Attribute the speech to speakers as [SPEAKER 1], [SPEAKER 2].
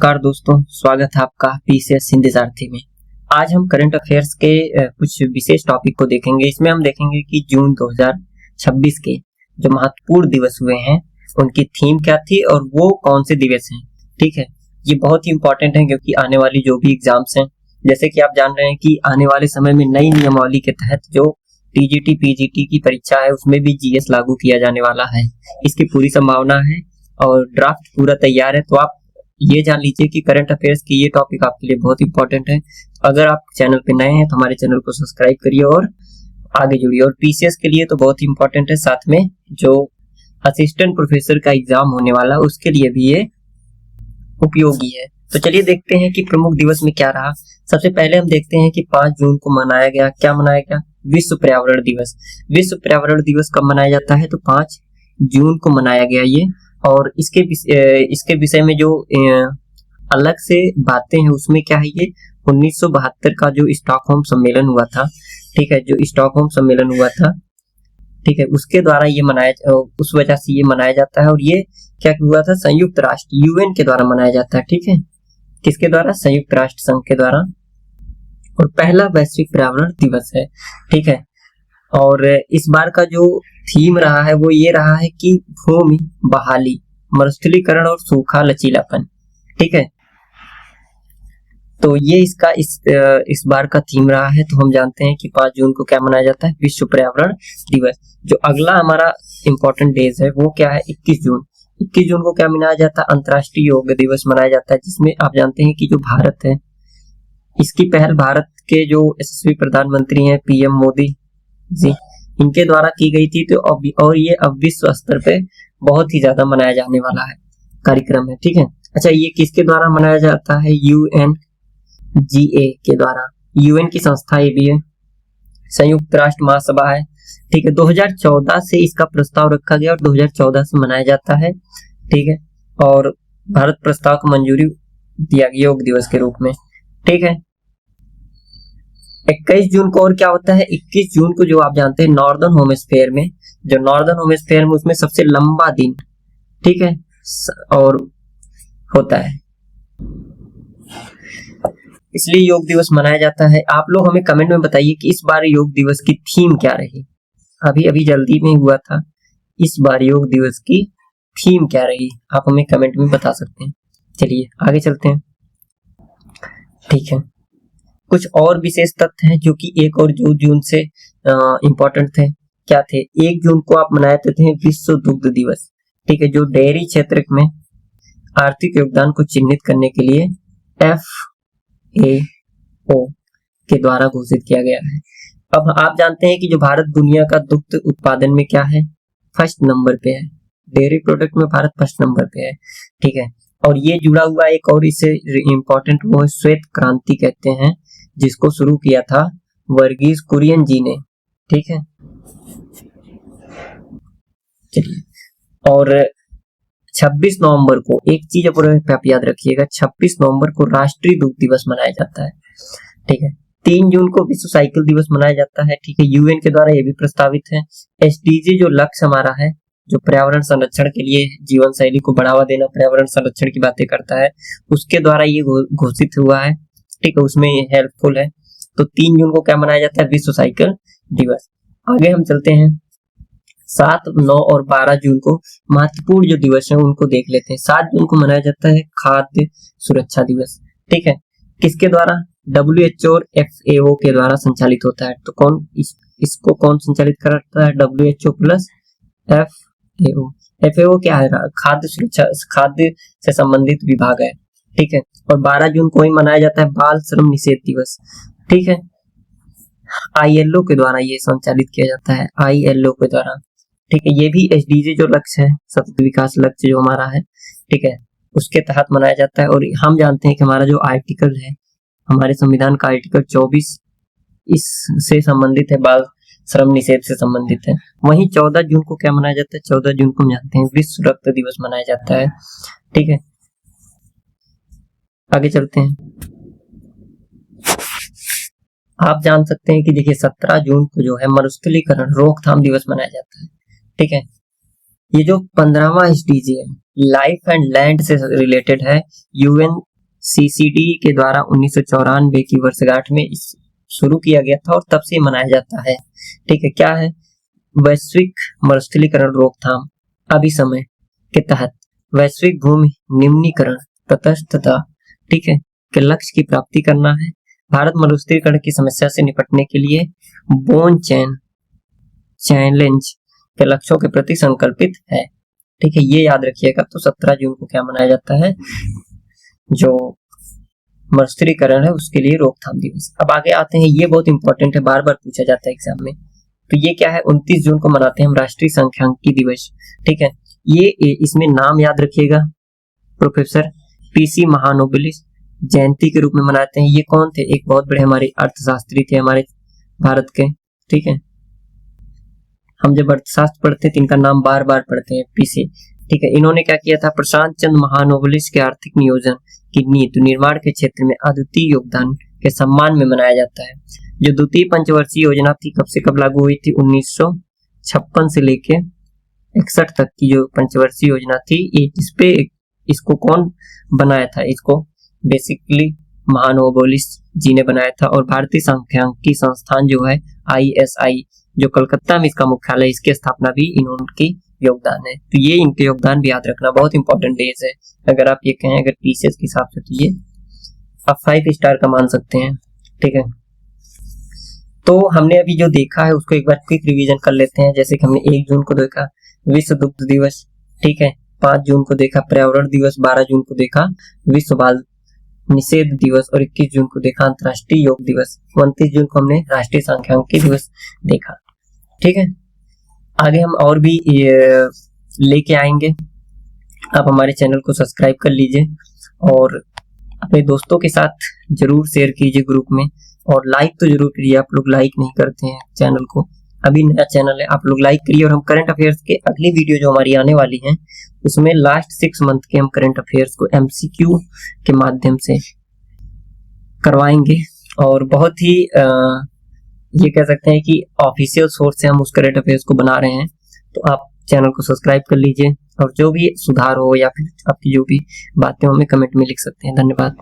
[SPEAKER 1] नमस्कार दोस्तों, स्वागत है आपका पीसीएस हिंदी सारथी में। आज हम करंट अफेयर्स के कुछ विशेष टॉपिक को देखेंगे। इसमें हम देखेंगे कि जून 2026 के जो महत्वपूर्ण दिवस हुए हैं उनकी थीम क्या थी और वो कौन से दिवस हैं। ठीक है, ये बहुत ही इंपॉर्टेंट है क्योंकि आने वाली जो भी एग्जाम्स हैं, जैसे कि आप जान रहे हैं कि आने वाले समय में नई नियमावली के तहत जो टीजीटी पीजीटी की परीक्षा है उसमें भी जीएस लागू किया जाने वाला है। इसकी पूरी संभावना है और ड्राफ्ट पूरा तैयार है। तो आप ये जान लीजिए कि करंट अफेयर्स की ये टॉपिक आपके लिए बहुत इंपॉर्टेंट है। अगर आप चैनल पे नए हैं तो हमारे चैनल को सब्सक्राइब करिए और आगे जुड़िए। और पीसीएस के लिए तो बहुत ही इंपॉर्टेंट है, साथ में जो असिस्टेंट प्रोफेसर का एग्जाम होने वाला है उसके लिए भी ये उपयोगी है। तो चलिए देखते हैं कि प्रमुख दिवस में क्या रहा। सबसे पहले हम देखते हैं कि 5 जून को मनाया गया, क्या मनाया गया? विश्व पर्यावरण दिवस। विश्व पर्यावरण दिवस कब मनाया जाता है? तो 5 जून को मनाया गया ये। और इसके विषय में जो अलग से बातें हैं उसमें क्या है, ये 1972 का जो स्टॉकहोम सम्मेलन हुआ था, ठीक है, जो स्टॉकहोम सम्मेलन हुआ था, ठीक है, उसके द्वारा ये उस वजह से ये मनाया जाता है। और ये क्या हुआ था? संयुक्त राष्ट्र यूएन के द्वारा मनाया जाता है। ठीक है, किसके द्वारा? संयुक्त राष्ट्र संघ के द्वारा। और पहला वैश्विक पर्यावरण दिवस है। ठीक है, और इस बार का जो थीम रहा है वो ये रहा है कि भूमि बहाली, मरुस्थलीकरण और सूखा लचीलापन। ठीक है, तो ये इसका इस बार का थीम रहा है। तो हम जानते हैं कि 5 जून को क्या मनाया जाता है? विश्व पर्यावरण दिवस। जो अगला हमारा इंपॉर्टेंट डेज है वो क्या है? 21 जून। 21 जून को क्या मनाया जाता है? अंतर्राष्ट्रीय योग दिवस मनाया जाता है, जिसमें आप जानते हैं कि जो भारत है, इसकी पहल भारत के जो यशस्वी प्रधानमंत्री हैं पीएम मोदी जी, इनके द्वारा की गई थी। तो और ये अब विश्व स्तर पे बहुत ही ज्यादा मनाया जाने वाला है कार्यक्रम है। ठीक है, अच्छा, ये किसके द्वारा मनाया जाता है? यूएनजीए के द्वारा। यूएन की संस्था ये भी है, संयुक्त राष्ट्र महासभा है। ठीक है, 2014 से इसका प्रस्ताव रखा गया और 2014 से मनाया जाता है। ठीक है, और भारत प्रस्ताव को मंजूरी दिया गया योग दिवस के रूप में। ठीक है, 21 जून को और क्या होता है? 21 जून को जो आप जानते हैं नॉर्दर्न हेमिस्फीयर में, जो नॉर्दर्न हेमिस्फीयर में उसमें सबसे लंबा दिन, ठीक है, और होता है, इसलिए योग दिवस मनाया जाता है। आप लोग हमें कमेंट में बताइए कि इस बार योग दिवस की थीम क्या रही। अभी जल्दी में हुआ था, इस बार योग दिवस की थीम क्या रही, आप हमें कमेंट में बता सकते हैं। चलिए आगे चलते हैं। ठीक है, कुछ और विशेष तथ्य हैं जो कि 1 और 2 जून से इंपॉर्टेंट थे। क्या थे? 1 जून को आप मनाते थे विश्व दुग्ध दिवस। ठीक है, जो डेयरी क्षेत्र में आर्थिक योगदान को चिन्हित करने के लिए FAO के द्वारा घोषित किया गया है। अब आप जानते हैं कि जो भारत दुनिया का दुग्ध उत्पादन में क्या है? फर्स्ट नंबर पे है। डेयरी प्रोडक्ट में भारत फर्स्ट नंबर पे है। ठीक है, और ये जुड़ा हुआ एक और इससे इंपॉर्टेंट वो है श्वेत क्रांति कहते हैं, जिसको शुरू किया था वर्गीस कुरियन जी ने। ठीक है, चलिए, और 26 नवंबर को एक चीज आप याद रखिएगा, 26 नवंबर को राष्ट्रीय दुग्ध दिवस मनाया जाता है। ठीक है, 3 जून को विश्व साइकिल दिवस मनाया जाता है। ठीक है, यूएन के द्वारा ये भी प्रस्तावित है। एसडीजी जो लक्ष्य हमारा है, जो पर्यावरण संरक्षण के लिए जीवन शैली को बढ़ावा देना, पर्यावरण संरक्षण की बातें करता है, उसके द्वारा ये घोषित हुआ है। ठीक है, उसमें हेल्पफुल है। तो 3 जून को क्या मनाया जाता है? विश्व साइकिल दिवस। आगे हम चलते हैं, 7, 9 और 12 जून को महत्वपूर्ण जो दिवस है उनको देख लेते हैं। 7 जून को मनाया जाता है खाद्य सुरक्षा दिवस। ठीक है, किसके द्वारा? WHO और FAO के द्वारा संचालित होता है। तो इसको कौन संचालित करता है? WHO plus FAO। FAO क्या है? खाद्य सुरक्षा, खाद्य से संबंधित विभाग है। ठीक है, और 12 जून को ही मनाया जाता है बाल श्रम निषेध दिवस। ठीक है, ILO के द्वारा ये संचालित किया जाता है, ILO के द्वारा। ठीक है, ये भी SDG जो लक्ष्य है, सतत विकास लक्ष्य जो हमारा है, ठीक है, उसके तहत मनाया जाता है। और हम जानते हैं कि हमारा जो आर्टिकल है, हमारे संविधान का आर्टिकल 24 इससे संबंधित है, बाल श्रम निषेध से संबंधित है। वहीं 14 जून को क्या मनाया जाता है? 14 जून को हम जानते हैं विश्व रक्त दिवस मनाया जाता है। ठीक है, आगे चलते हैं। आप जान सकते हैं कि देखिए 17 जून को जो है मरुस्थलीकरण रोकथाम दिवस मनाया जाता है। ठीक है, ये जो 15वां एसडीजी है लाइफ एंड लैंड से रिलेटेड है, यूएन CCD के द्वारा 1994 की वर्षगांठ में शुरू किया गया था और तब से मनाया जाता है। ठीक है, क्या है? वैश्विक मरुस्थलीकरण रोकथाम अभिसमय के तहत वैश्विक भूमि निम्नीकरण तटस्थता, ठीक है, के लक्ष्य की प्राप्ति करना है। भारत मरुस्थलीकरण की समस्या से निपटने के लिए बोन चैलेंज के लक्ष्यों के प्रति संकल्पित है। ठीक है, ये याद रखिएगा। तो 17 जून को क्या मनाया जाता है? जो मरुस्थलीकरण है उसके लिए रोकथाम दिवस। अब आगे आते हैं, ये बहुत इंपॉर्टेंट है, बार बार पूछा जाता है एग्जाम में। तो ये क्या है? 29 जून को मनाते हैं हम राष्ट्रीय सांख्यिकी दिवस। ठीक है, ये इसमें नाम याद रखिएगा, प्रोफेसर PC महानोबिलिस जयंती के रूप में मनाते हैं। ये कौन थे? एक बहुत बड़े हमारे अर्थशास्त्री थे हमारे भारत के। ठीक है, हम जब अर्थशास्त्र पढ़ते हैं तो इनका नाम बार बार पढ़ते हैं, PC। ठीक है, इन्होंने क्या किया था? प्रशांत चंद्र महानोबिलिस के आर्थिक नियोजन की नीति निर्माण के क्षेत्र में अद्वितीय योगदान के सम्मान में मनाया जाता है। जो द्वितीय पंचवर्षीय योजना थी कब से कब लागू हुई थी? 1956 से लेके 61 तक की जो पंचवर्षीय योजना थी, इस इसको कौन बनाया था? इसको बेसिकली महानोबिलिस जी ने बनाया था। और भारतीय सांख्यिकी संस्थान जो है ISI, जो कलकत्ता में इसका मुख्यालय, इसकी स्थापना भी इनकी योगदान है। तो ये इनके योगदान भी याद रखना, बहुत इंपॉर्टेंट डेज है। अगर आप ये कहें अगर PCS के हिसाब से, तो ये आप 5 स्टार का मान सकते हैं। ठीक है, तो हमने अभी जो देखा है उसको एक बार क्विक रिवीजन कर लेते हैं। जैसे कि हमने 1 जून को देखा विश्व दुग्ध दिवस, ठीक है, 5 जून को देखा पर्यावरण दिवस, 12 जून को देखा विश्व बाल निषेध दिवस और 21 जून को देखा अंतर्राष्ट्रीय योग दिवस। 29 जून को हमने राष्ट्रीय सांख्यिकी दिवस देखा। ठीक है, आगे हम और भी लेके आएंगे। आप हमारे चैनल को सब्सक्राइब कर लीजिए और अपने दोस्तों के साथ जरूर शेयर कीजिए ग्रुप में, और लाइक तो जरूर करिए। आप लोग लाइक नहीं करते हैं चैनल को, अभी नया चैनल है, आप लोग लाइक करिए। और हम करंट अफेयर्स के अगली वीडियो जो हमारी आने वाली है उसमें लास्ट 6 मंथ के हम करंट अफेयर्स को MCQ के माध्यम से करवाएंगे। और बहुत ही ये कह सकते हैं कि ऑफिशियल सोर्स से हम उस करंट अफेयर्स को बना रहे हैं। तो आप चैनल को सब्सक्राइब कर लीजिए और जो भी सुधार हो या फिर आपकी जो भी बातें हो हमें कमेंट में लिख सकते हैं। धन्यवाद।